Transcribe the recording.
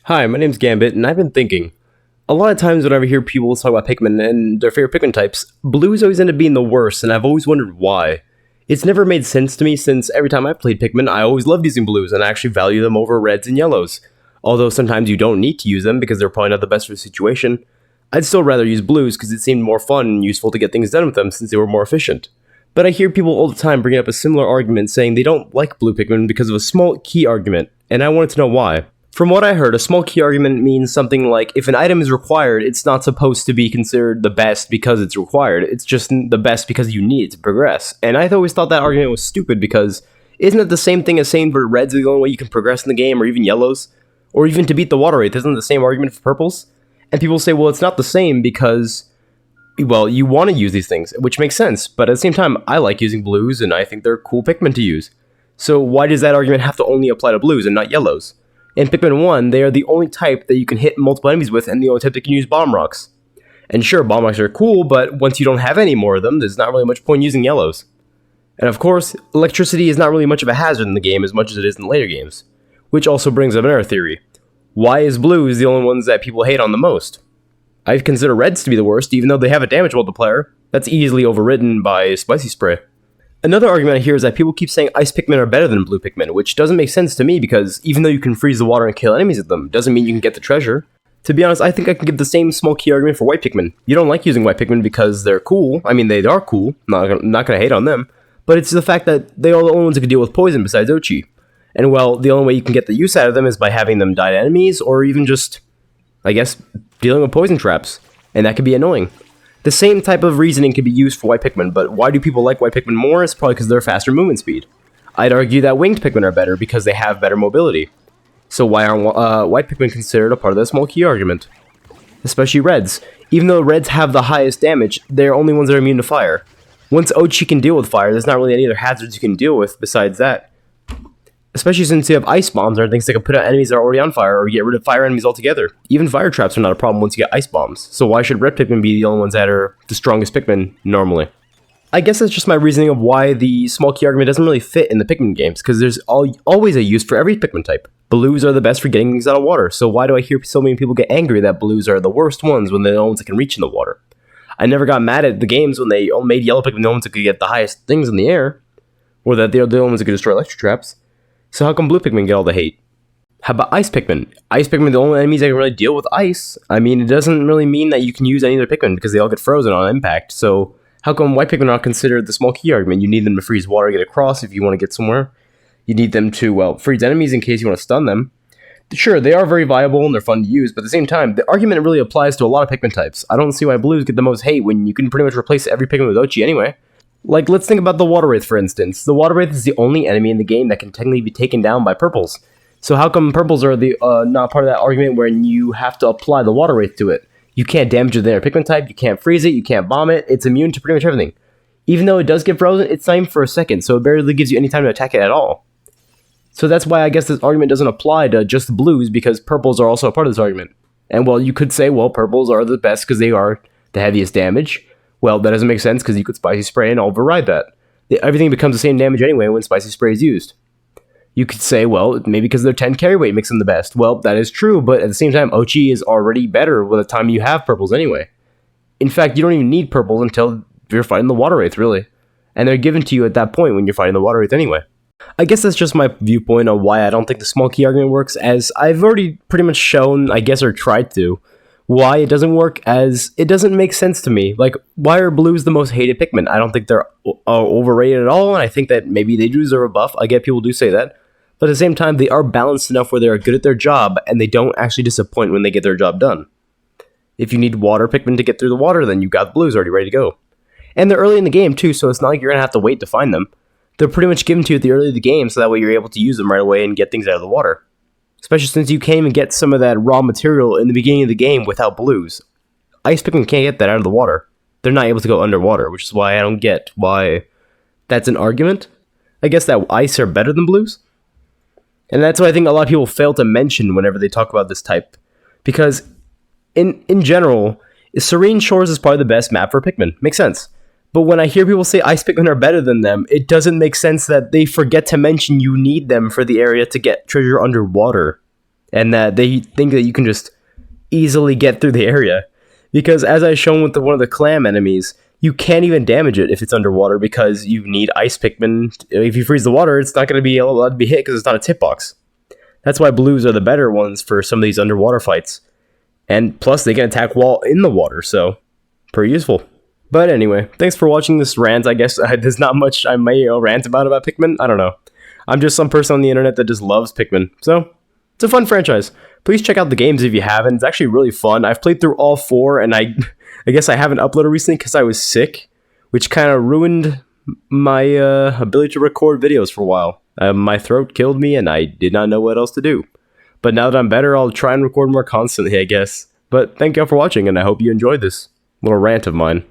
Hi, my name's Gambit, and I've been thinking. A lot of times whenever I hear people talk about Pikmin and their favorite Pikmin types, blues always end up being the worst, and I've always wondered why. It's never made sense to me since every time I've played Pikmin, I always loved using blues, and I actually value them over reds and yellows. Although sometimes you don't need to use them because they're probably not the best for the situation, I'd still rather use blues because it seemed more fun and useful to get things done with them since they were more efficient. But I hear people all the time bringing up a similar argument saying they don't like blue Pikmin because of a small key argument, and I wanted to know why. From what I heard, a small key argument means something like if an item is required, it's not supposed to be considered the best because it's required. It's just the best because you need it to progress. And I always thought that argument was stupid because isn't it the same thing as saying for reds are the only way you can progress in the game, or even yellows? Or even to beat the water wraith, isn't it the same argument for purples? And people say, well, it's not the same because, well, you want to use these things, which makes sense. But at the same time, I like using blues and I think they're cool Pikmin to use. So why does that argument have to only apply to blues and not yellows? In Pikmin 1, they are the only type that you can hit multiple enemies with and the only type that can use bomb rocks. And sure, bomb rocks are cool, but once you don't have any more of them, there's not really much point using yellows. And of course, electricity is not really much of a hazard in the game as much as it is in later games. Which also brings up another theory. Why is blues the only ones that people hate on the most? I consider reds to be the worst, even though they have a damage multiplier. That's easily overridden by Spicy Spray. Another argument I hear is that people keep saying ice Pikmin are better than blue Pikmin, which doesn't make sense to me because even though you can freeze the water and kill enemies with them, doesn't mean you can get the treasure. To be honest, I think I can give the same small key argument for white Pikmin. You don't like using white Pikmin because they're cool. I mean, they are cool. Not gonna hate on them. But it's the fact that they are the only ones who can deal with poison besides Ochi. And well, the only way you can get the use out of them is by having them die to enemies, or even just, I guess, dealing with poison traps. And that can be annoying. The same type of reasoning can be used for white Pikmin, but why do people like white Pikmin more? It's probably because they're faster movement speed. I'd argue that winged Pikmin are better because they have better mobility. So why aren't white Pikmin considered a part of the small key argument? Especially reds. Even though reds have the highest damage, they're only ones that are immune to fire. Once Ochi can deal with fire, there's not really any other hazards you can deal with besides that. Especially since you have ice bombs or things that can put out enemies that are already on fire or get rid of fire enemies altogether. Even fire traps are not a problem once you get ice bombs. So why should red Pikmin be the only ones that are the strongest Pikmin normally? I guess that's just my reasoning of why the small key argument doesn't really fit in the Pikmin games, because there's always a use for every Pikmin type. Blues are the best for getting things out of water, so why do I hear so many people get angry that blues are the worst ones when they're the ones that can reach in the water? I never got mad at the games when they made yellow Pikmin the ones that could get the highest things in the air, or that they're the only ones that could destroy electric traps. So how come blue Pikmin get all the hate? How about ice Pikmin? Ice Pikmin are the only enemies that can really deal with ice. I mean, it doesn't really mean that you can use any other Pikmin because they all get frozen on impact. So how come white Pikmin are not considered the small key argument? You need them to freeze water to get across if you want to get somewhere. You need them to, well, freeze enemies in case you want to stun them. Sure, they are very viable and they're fun to use, but at the same time, the argument really applies to a lot of Pikmin types. I don't see why blues get the most hate when you can pretty much replace every Pikmin with Ochi anyway. Like, let's think about the water wraith, for instance. The water wraith is the only enemy in the game that can technically be taken down by purples. So how come purples are the not part of that argument when you have to apply the water wraith to it? You can't damage it with their Pikmin type, you can't freeze it, you can't bomb it, it's immune to pretty much everything. Even though it does get frozen, it's not even for a second, so it barely gives you any time to attack it at all. So that's why I guess this argument doesn't apply to just the blues, because purples are also a part of this argument. And well, you could say, well, purples are the best because they are the heaviest damage. Well, that doesn't make sense because you could Spicy Spray and override that. Everything becomes the same damage anyway when Spicy Spray is used. You could say, well, maybe because their 10 carry weight makes them the best. Well, that is true, but at the same time, Ochi is already better by the time you have purples anyway. In fact, you don't even need purples until you're fighting the water wraith, really. And they're given to you at that point when you're fighting the water wraith anyway. I guess that's just my viewpoint on why I don't think the small key argument works, as I've already pretty much shown, I guess, or tried to, why it doesn't work, as it doesn't make sense to me. Like, why are blues the most hated Pikmin? I don't think they're overrated at all, and I think that maybe they do deserve a buff. I get people do say that. But at the same time, they are balanced enough where they are good at their job, and they don't actually disappoint when they get their job done. If you need water Pikmin to get through the water, then you got blues already ready to go. And they're early in the game, too, so it's not like you're going to have to wait to find them. They're pretty much given to you at the early of the game, so that way you're able to use them right away and get things out of the water. Especially since you can't even get some of that raw material in the beginning of the game without blues. Ice Pikmin can't get that out of the water. They're not able to go underwater, which is why I don't get why that's an argument. I guess that ice are better than blues. And that's what I think a lot of people fail to mention whenever they talk about this type. Because, in general, Serene Shores is probably the best map for Pikmin. Makes sense. But when I hear people say Ice Pikmin are better than them, it doesn't make sense that they forget to mention you need them for the area to get treasure underwater. and that they think that you can just easily get through the area. Because as I shown with one of the clam enemies, you can't even damage it if it's underwater because you need ice Pikmin. If you freeze the water, it's not going to be allowed to be hit because it's not a tip box. That's why blues are the better ones for some of these underwater fights. And plus, they can attack while in the water, so pretty useful. But anyway, thanks for watching this rant. I guess there's not much I may rant about Pikmin. I don't know. I'm just some person on the internet that just loves Pikmin. So, it's a fun franchise. Please check out the games if you haven't. It's actually really fun. I've played through all 4, and I guess I haven't uploaded recently because I was sick, which kind of ruined my ability to record videos for a while. My throat killed me, and I did not know what else to do. But now that I'm better, I'll try and record more constantly, I guess. But thank y'all for watching, and I hope you enjoyed this little rant of mine.